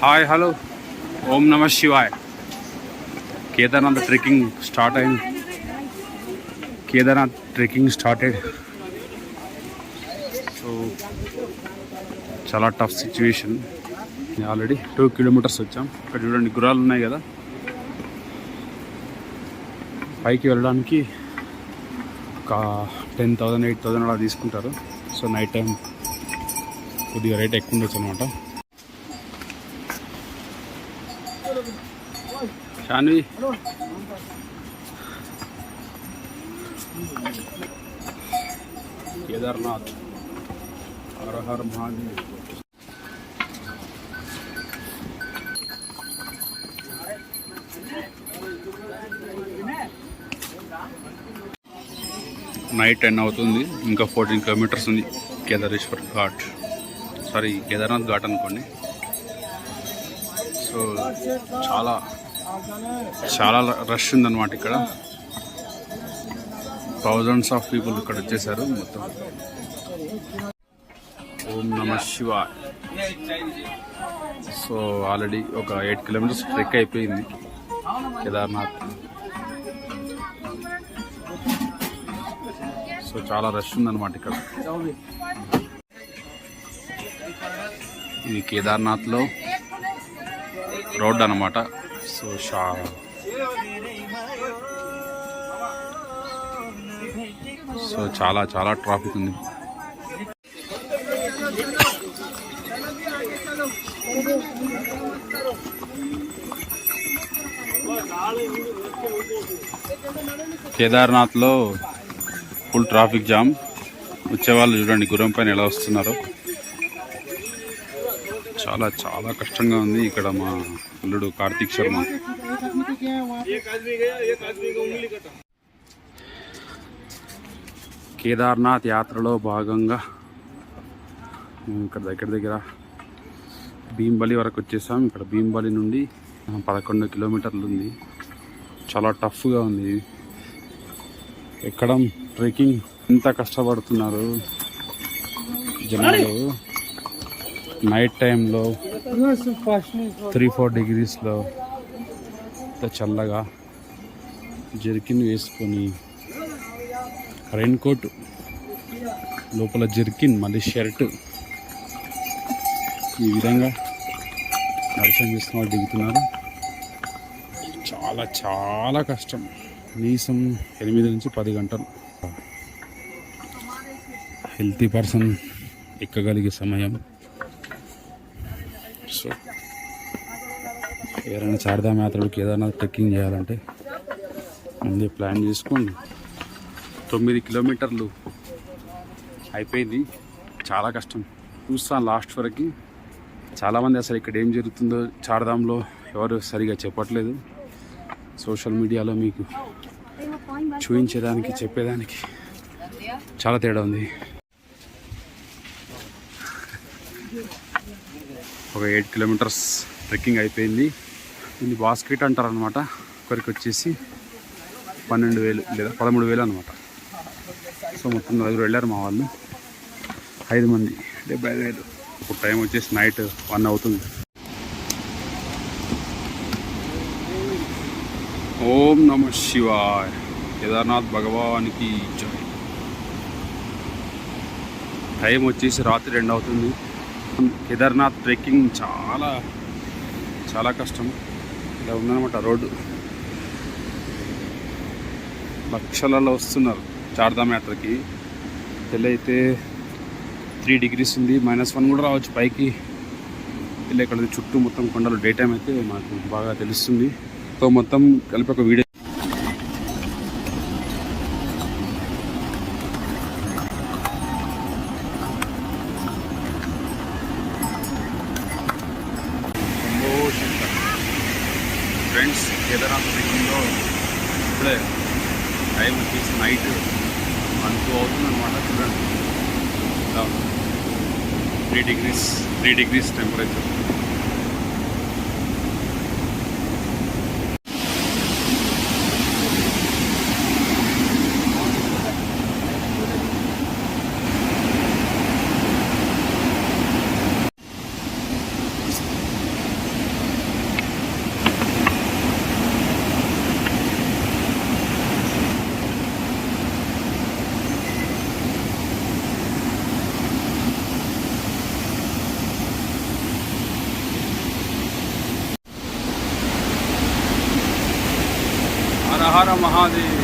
Hi hello ఓం నమ Shivay. Kedarnath trekking start అయింది. Kedarnath trekking started. So చాలా టఫ్ సిచ్యువేషన్. ఆల్రెడీ 2 కిలోమీటర్స్ వచ్చాం. ఇక్కడ చూడండి గుర్రాలు ఉన్నాయి కదా. పైకి వెళ్ళడానికి ఒక 10,000 8,000 అలా తీసుకుంటారు. సో నైట్ టైం కొద్దిగా రేట్ ఎక్కువ ఉండొచ్చు అనమాట. శాన్వి కేదార్నాథ్ హర హర మహాదేవ్. నైట్ 10 అవుతుంది. ఇంకా 14 కిలోమీటర్స్ ఉంది కేదారేశ్వర్ ఘాట్. కేదార్నాథ్ ఘాట్ అనుకోండి. సో చాలా రష్ ఉందన్నమాట. ఇక్కడ థౌజండ్స్ ఆఫ్ పీపుల్ ఇక్కడ వచ్చేసారు మొత్తం. ఓం నమ శివాయ్. సో ఆల్రెడీ ఒక 8 కిలోమీటర్స్ ట్రెక్ అయిపోయింది కేదార్నాథ్. సో చాలా రష్ ఉందన్నమాట ఇక్కడ. ఇది కేదార్నాథ్లో రోడ్ అన్నమాట. సో చాలా ట్రాఫిక్ ఉంది. కేదార్నాథ్లో ఫుల్ ట్రాఫిక్ జామ్. వచ్చేవాళ్ళు చూడండి గుర్రం పైన ఎలా వస్తున్నారో. చాలా కష్టంగా ఉంది. ఇక్కడ మా అల్లుడు కార్తీక్ శర్మ. కేదార్నాథ్ యాత్రలో భాగంగా ఇక్కడ దగ్గర భీంబలి వరకు వచ్చేసాం. ఇక్కడ భీంబలి నుండి 11 కిలోమీటర్లు ఉంది. చాలా టఫ్గా ఉంది ఎక్కడం. ట్రెక్కింగ్ ఎంత కష్టపడుతున్నారు జనాలు. నైట్ టైంలో 3-4 డిగ్రీస్లో చల్లగా జర్కిన్ వేసుకొని, రెయిన్ కోట్ లోపల జర్కిన్ మళ్ళీ షర్ట్, ఈ విధంగా దర్శనం చేస్తున్న వాళ్ళు దిగుతున్నారు. చాలా కష్టం. కనీసం 8 నుంచి 10 గంటలు. హెల్తీ పర్సన్ ఎక్కగలిగే సమయం. సో ఎవరైనా చార్ధామ్ యాత్రలు కేదార్నాథ్ ట్రెక్కింగ్ చేయాలంటే ముందే ప్లాన్ చేసుకోండి. 9 కిలోమీటర్లు అయిపోయింది. చాలా కష్టం. చూస్తాను లాస్ట్ వరకు. చాలామంది అసలు ఇక్కడ ఏం జరుగుతుందో చార్ధామ్లో ఎవరు సరిగా చెప్పట్లేదు. సోషల్ మీడియాలో మీకు చూపించేదానికి చెప్పేదానికి చాలా తేడా ఉంది. ఒక 8 కిలోమీటర్స్ ట్రెక్కింగ్ అయిపోయింది. దీన్ని బాస్కెట్ అంటారు అనమాట. ఒకరికి వచ్చేసి 12,000 లేదా 13,000 అనమాట. సో మొత్తం 4 వెళ్ళారు మా వాళ్ళు. 5 మంది 75,000. ఇప్పుడు టైం వచ్చేసి నైట్ 1 అవుతుంది. ఓం నమ శివాయ్. కేదార్నాథ్ భగవానికి జై. టైం వచ్చేసి రాత్రి 2 అవుతుంది. కేదార్నాథ్ ట్రెక్కింగ్ చాలా కష్టం. ఇలా ఉందన్నమాట రోడ్డు. లక్షలలో వస్తున్నారు చార్ధామ్ యాత్రకి. తెల్లైతే 3 డిగ్రీస్ ఉంది. -1 కూడా రావచ్చు పైకి. ఇలా ఇక్కడ చుట్టూ మొత్తం కొండలు. డే టైం అయితే మాకు బాగా తెలుస్తుంది. సో మొత్తం కలిపి ఒక వీడియో. ఫ్రెండ్స్, కేదార్నాథ్ ట్రెక్కింగ్లో ఇప్పుడే టైం వచ్చేసి నైట్ 1-2 అవుతుంది అనమాట. చూడండి 3 డిగ్రీస్ టెంపరేచర్. హర మహాదేవ్.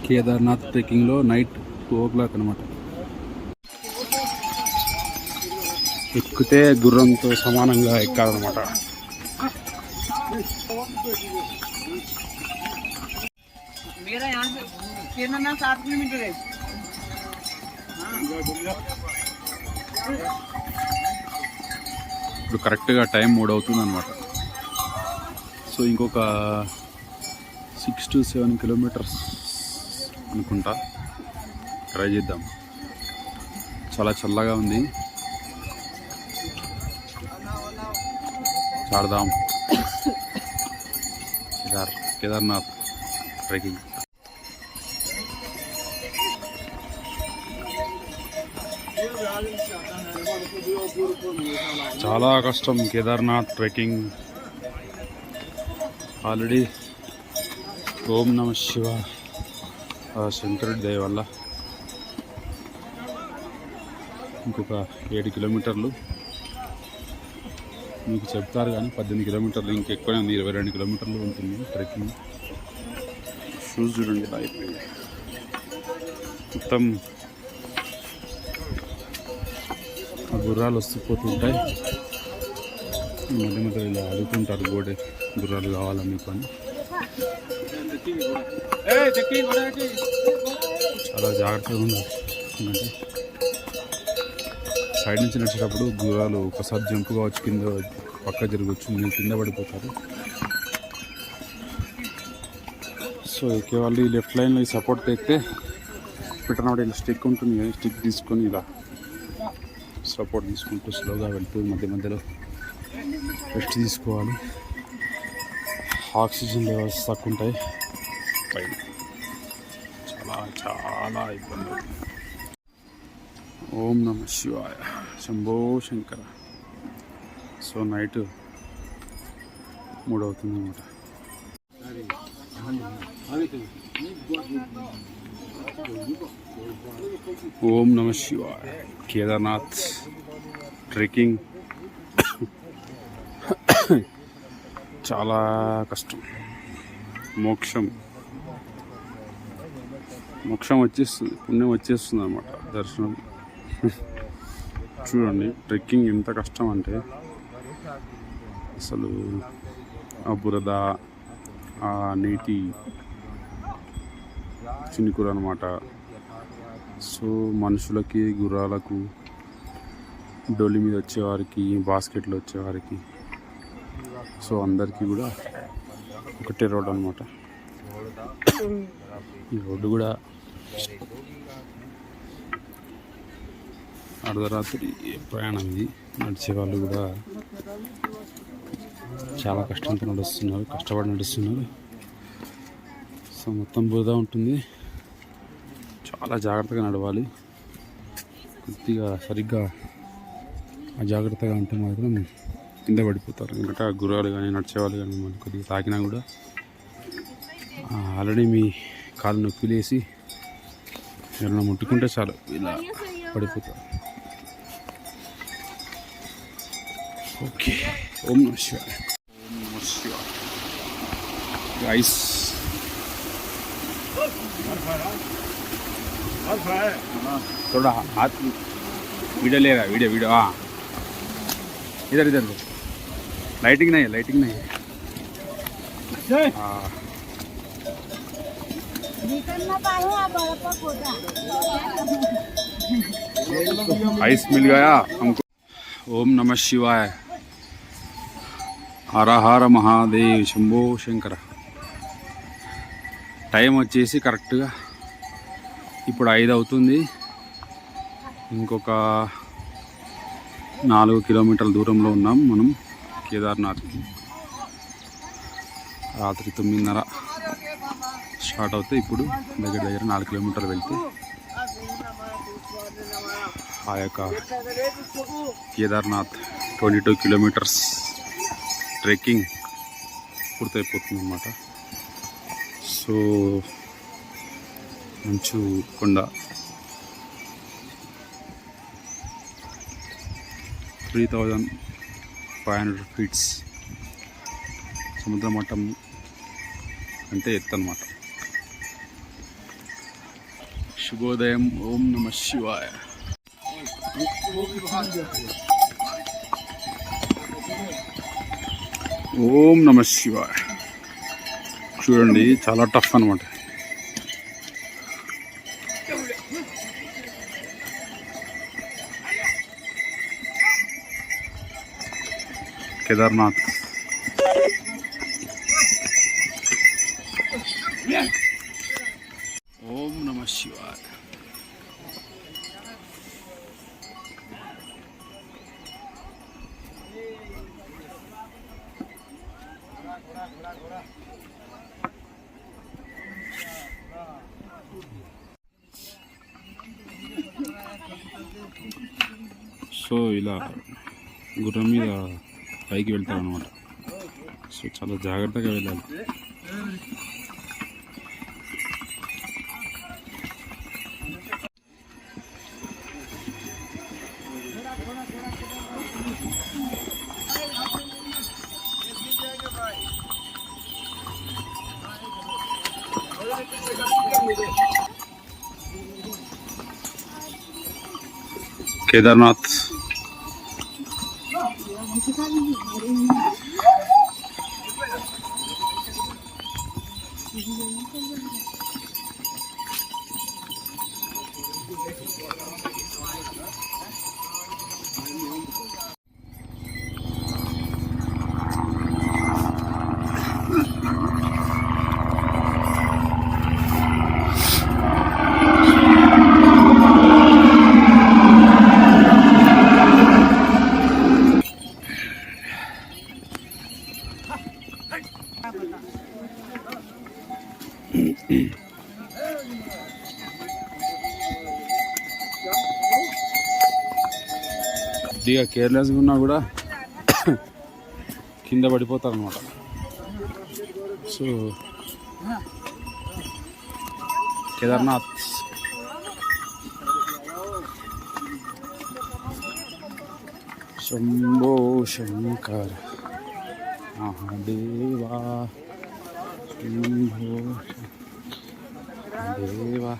కేదార్నాథ్ ట్రెక్కింగ్లో నైట్ 2 o'clock అనమాట. ఎక్కితే గుర్రంతో సమానంగా ఎక్కాలన్నమాట. ఇప్పుడు కరెక్ట్గా టైం 3 అవుతుంది అనమాట. సో ఇంకొక 6 to 7 kilometers అనుకుంటా. ట్రై చేద్దాం. చాలా చల్లగా ఉంది. చార్ధామ్ కేదార్నాథ్ ట్రెక్కింగ్ చాలా కష్టం. కేదార్నాథ్ ట్రెక్కింగ్ ఆల్రెడీ ఓం నమ శివ శంకరుడి దయ వల్ల ఇంకొక 7 kilometers మీకు చెప్తారు కానీ 18 kilometers ఇంకెక్కువనే ఉంది. 22 kilometers ఉంటుంది ట్రెక్కింగ్. షూస్ చూడండి ఇలా అయిపోయింది. మొత్తం ఆ గుర్రాలు వస్తూ పోతుంటాయి. మధ్య మధ్య ఇలా అడుగుతుంటారు గోడే గుర్రాలు కావాలా మీకు అని. చాలా జాగ్రత్తగా ఉండాలి. ఎందుకంటే సైడ్ నుంచి నడిచేటప్పుడు గుర్రాలు ఒకసారి జంప్ కావచ్చు, కింద పక్క జరగవచ్చు, మీరు కింద పడిపోతారు. సో ఎక్కే వాళ్ళు ఈ లెఫ్ట్ లైన్లో ఈ సపోర్ట్ ఎక్కితే పెట్టినప్పుడు ఇలా స్టిక్ ఉంటుంది కదా, స్టిక్ తీసుకొని ఇలా సపోర్ట్ తీసుకుంటూ స్లోగా వెళ్తూ మధ్య మధ్యలో రెస్ట్ తీసుకోవాలి. ఆక్సిజన్ లెవెల్స్ తక్కువ ఉంటాయి పైన. చాలా చాలా ఇబ్బంది అవుతుంది. ఓం నమ శివాయ శంభో శంకర. సో నైట్ 3 అవుతుంది అన్నమాట. ఓం నమ శివాయ. కేదార్నాథ్ ట్రెక్కింగ్ చాలా కష్టం. మోక్షం వచ్చేస్తుంది, పుణ్యం వచ్చేస్తుంది అన్నమాట దర్శనం. చూడండి ట్రెక్కింగ్ ఎంత కష్టం అంటే అసలు ఆ బురద, ఆ నీటి చినుకులు అన్నమాట. సో మనుషులకి, గుర్రాలకు, డోలి మీద వచ్చేవారికి, బాస్కెట్లో వచ్చేవారికి, సో అందరికీ కూడా ఒకటే రోడ్ అన్నమాట. ఈ రోడ్డు కూడా అర్ధరాత్రి ప్రయాణం. ఇది నడిచే వాళ్ళు కూడా చాలా కష్టంతో నడుస్తున్నారు, కష్టపడి నడుస్తున్నారు. సో మొత్తం బురద ఉంటుంది. చాలా జాగ్రత్తగా నడవాలి. కొద్దిగా సరిగ్గా అజాగ్రత్తగా ఉంటే మాత్రం కింద పడిపోతారు. ఎందుకంటే ఆ గుర్రాలు కానీ నడిచేవాళ్ళు కానీ మనకి కొద్దిగా తాకినా కూడా ఆల్రెడీ మీ కాలు నొప్పిలేసి ఎవరైనా ముట్టుకుంటే చాలు ఇలా పడిపోతారు. ఓకే. ఓం నమ శివాయ. ఓం నమ శివాయ. గైస్ थोड़ा हाथ वीडियो ले रहा है. वीडियो हाँ इधर लाइटिंग नहीं है. हाँ आइस मिल गया हमको. ओम नमः शिवाय. हर हर महादेव शंभो शंकर. టైం వచ్చేసి కరెక్ట్గా ఇప్పుడు 5 అవుతుంది. ఇంకొక 4 kilometers దూరంలో ఉన్నాం మనం కేదార్నాథ్కి. రాత్రి 9:30 స్టార్ట్ అవుతే ఇప్పుడు దగ్గర 4 kilometers వెళ్తే ఆ యొక్క కేదార్నాథ్ 22 kilometers ట్రెక్కింగ్ పూర్తయిపోతుంది అన్నమాట. సో మంచు కొండ 3500 ఫీట్స్ సముద్ర మట్టం అంటే ఎత్తు అన్నమాట. శుభోదయం. ఓం నమ శివాయ. ఓం నమ శివాయ. చూడండి చాలా టఫ్ అన్నమాట. కేదార్నాథ్ ఓం నమ శివాయ. సో ఇలా గుర్రం మీద పైకి వెళ్తారు అన్నమాట. సో చాలా జాగ్రత్తగా వెళ్ళాలి. కేదార్నాథ్ కొద్దిగా కేర్లెస్గా ఉన్నా కూడా కింద పడిపోతారు అన్నమాట. సో కేదార్నాథ్ శంభో శంకర మహాదేవా శంభో దేవా.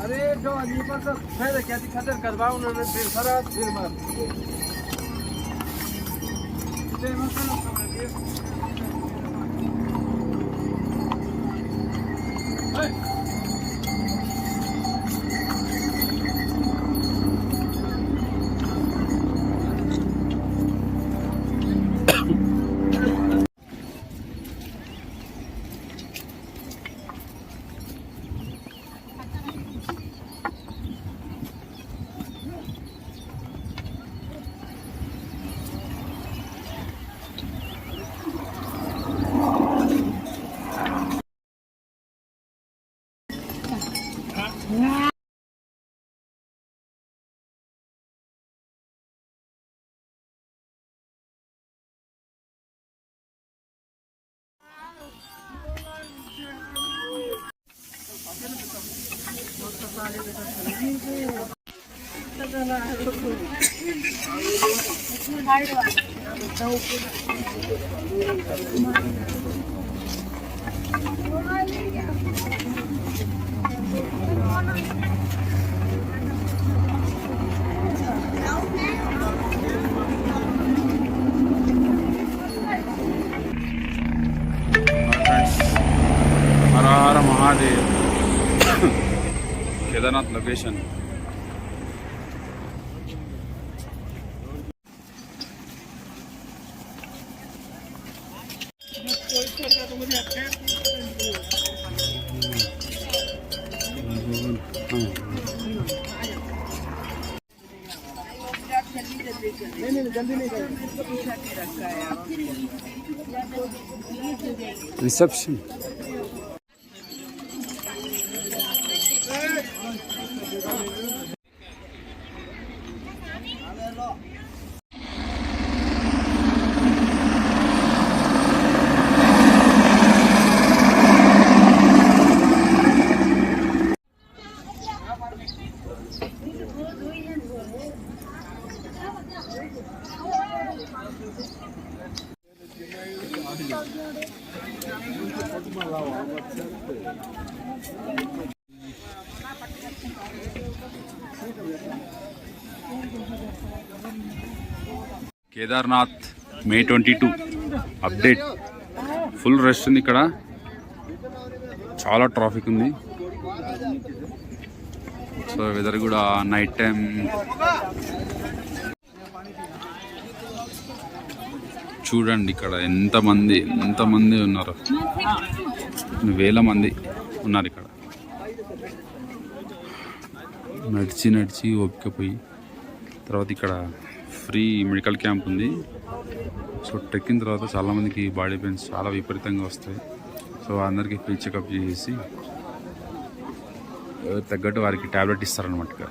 अरे जो अलीपर का खैर क्या खतर करवा उन्होंने फिर सारा फिर मार हर हर महादेव. केदारनाथ लोकेशन. रिसेप्शन కేదార్నాథ్ మే 22 అప్డేట్. ఫుల్ రష్ ఉంది ఇక్కడ, చాలా ట్రాఫిక్ ఉంది. సో వెదర్ కూడా నైట్ టైం చూడండి ఇక్కడ ఎంతమంది ఉన్నారు, వేల మంది ఉన్నారు ఇక్కడ. నడిచి ఒక్కపోయి తర్వాత ఇక్కడ ఫ్రీ మెడికల్ క్యాంప్ ఉంది. సో ట్రెక్కింగ్ తర్వాత చాలామందికి బాడీ పెయిన్స్ చాలా విపరీతంగా వస్తాయి. సో అందరికీ ఫ్రీ చెకప్ చేసి తగ్గట్టు వారికి ట్యాబ్లెట్ ఇస్తారనమాట. ఇక్కడ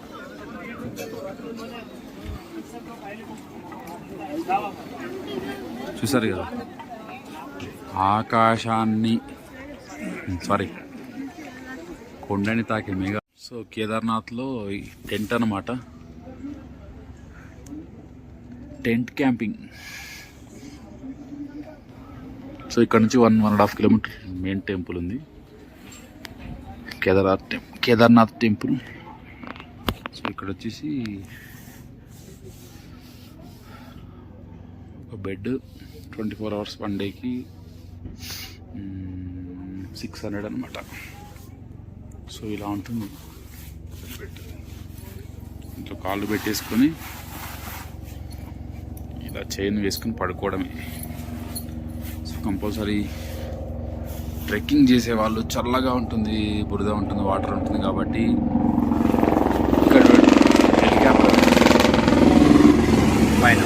చూసారు కదా ఆకాశాన్ని, కొండని తాకే మేఘ. సో కేదార్నాథ్లో ఈ టెంట్ అన్నమాట, టెంట్ క్యాంపింగ్. సో ఇక్కడ నుంచి 1.5 కిలోమీటర్ మెయిన్ టెంపుల్ ఉంది, కేదార్నాథ్ టెంపుల్. సో ఇక్కడ వచ్చేసి ఒక బెడ్ 24 అవర్స్ వన్ డేకి 600 అనమాట. సో ఇలా ఉంటుంది బెడ్. ఇంట్లో కాళ్ళు పెట్టేసుకొని ఇలా చైన్ వేసుకుని పడుకోవడమే. సో కంపల్సరీ ట్రెక్కింగ్ చేసే వాళ్ళు, చల్లగా ఉంటుంది, బురద ఉంటుంది, వాటర్ ఉంటుంది కాబట్టి ఇక్కడ హెలికాప్టర్ పైన.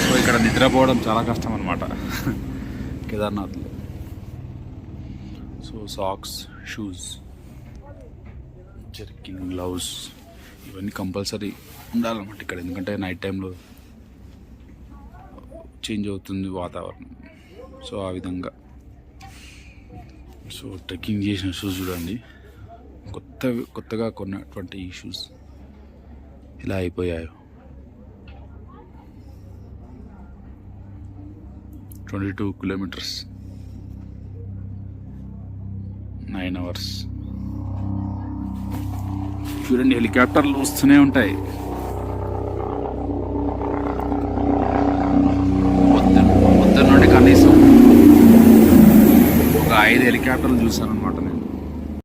సో ఇక్కడ నిద్రపోవడం చాలా కష్టం అనమాట కేదార్నాథ్లో. So socks, shoes, jerkin, gloves ఇవన్నీ కంపల్సరీ ఉండాలన్నమాట ఇక్కడ, ఎందుకంటే నైట్ టైంలో చేంజ్ అవుతుంది వాతావరణం. సో ఆ విధంగా. సో ట్రెక్కింగ్ చేసిన షూస్ చూడండి, కొత్తగా కొన్నటువంటి ఈ షూస్ ఇలా అయిపోయాయి. 22 కిలోమీటర్స్ 9 అవర్స్. చూడండి హెలికాప్టర్లు వస్తూనే ఉంటాయి. పొద్దున్న నుండి కనీసం ఒక 5 హెలికాప్టర్లు చూసారనమాట